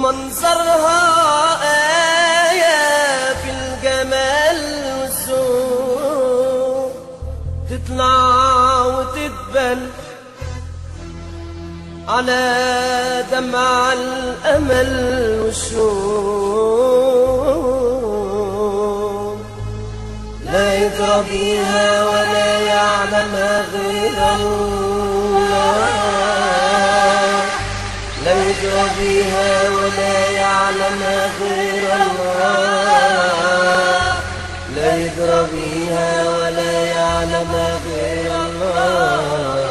منظرها آية في الجمال والذوق، تطلع وتدبل على دمع الأمل والشوق، لا يدرى بيها ولا يعلمها غير الله، لا يدرى بيها ولا يعلمها غير الله، لا يدرى بيها ولا يعلمها غير الله.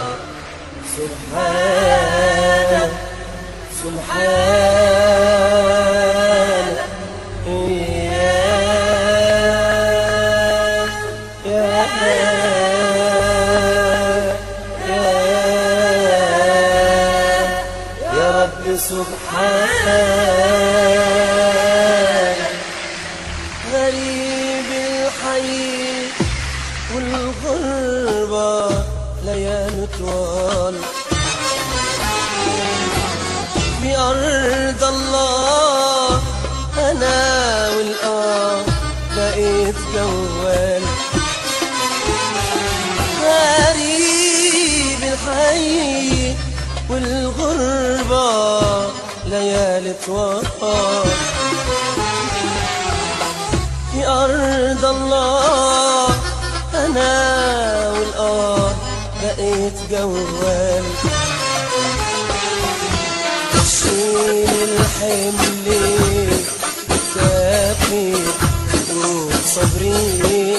سبحانه سبحانه يا رب سبحانه. غريب الحي والغربة ليالي طوال بأرض الله، أنا والآه بقيت جوال. غريب الحي والغربة ليالي طوال في أرض الله، أنا والآه بقيت جوال. شيل الحمل كافي وصبري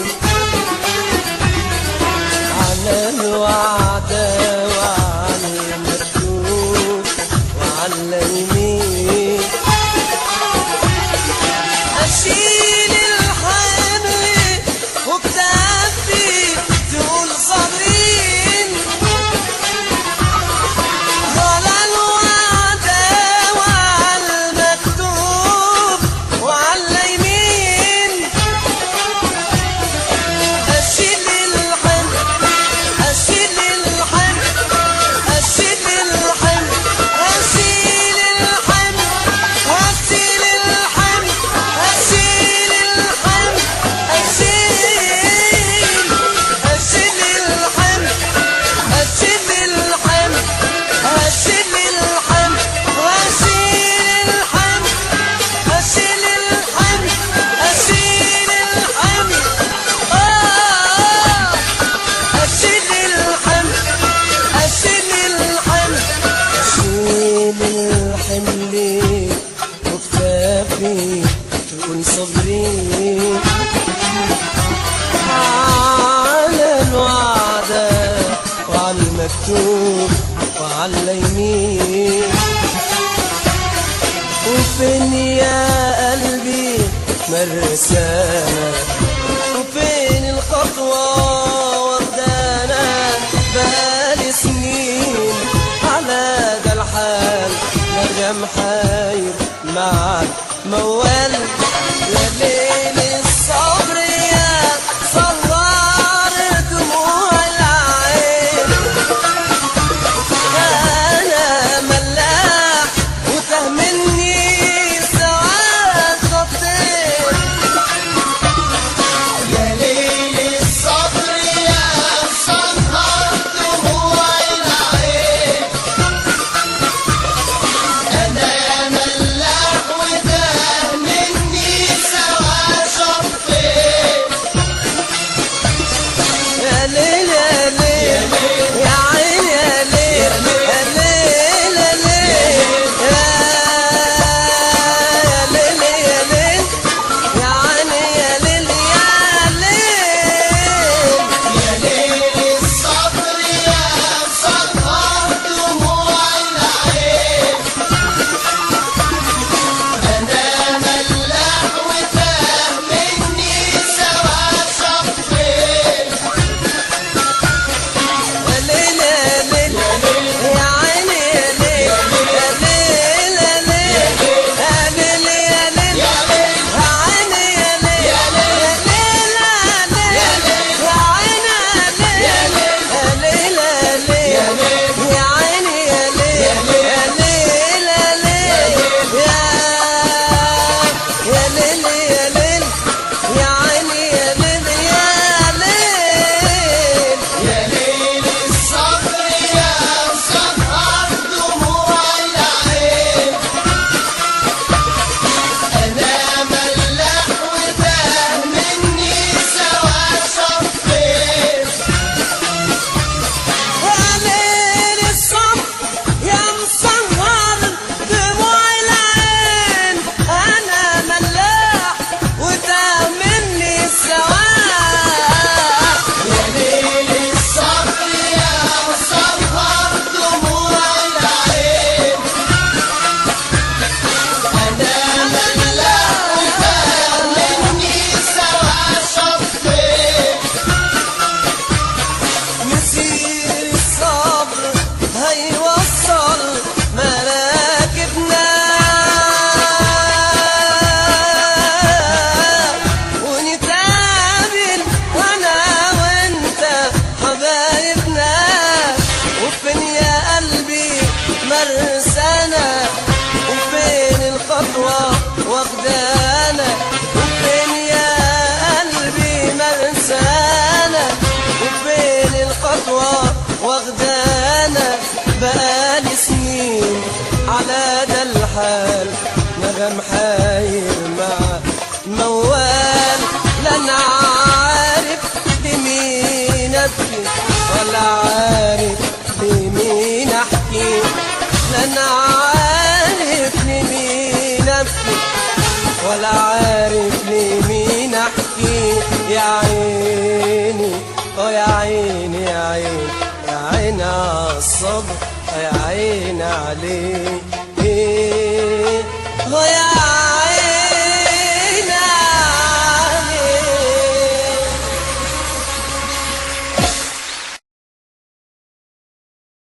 على الوعدة وعلى المكتوب وعلى اليمين. أشيل الحمل وكتافي تقول صابرين على الوعدة وعلى المكتوب وعلى اليمين. أشيل الحمل أشيل الحمل أشيل الحمل أشيل الحمل أشيل الحمل أشيل الحمل أشيل الحمل أشيل الحمل أشيل الحمل وأشيل الحمل أشيل الحمل أشيل الحمل أشيل الحمل أشيل الحمل أشيل الحمل وكتافي تقول صبري على الوعدة وعلى المكتوب وعلى اليمين. وفين يا قلبي مرسانا، وفين الخطوة واخدانا، بقالي سنين على ده الحال نغم حاير مع موال. يا ليل الصبر يا صغار دموع العين، أنا ملاح وتهمني ساعات خطير. يا ليل الصبر يا صهر دموع العين، أنا ملاح وده مني سوا شطين. هذا الحال نغم حاير مع موال، لا انا عارف لمين ابكي ولا عارف لمين احكي، لا انا عارف لمين ابكي ولا عارف لمين احكي. يا عيني يا عيني يا عيني يا عيني عالصبر، يا عيني عليك.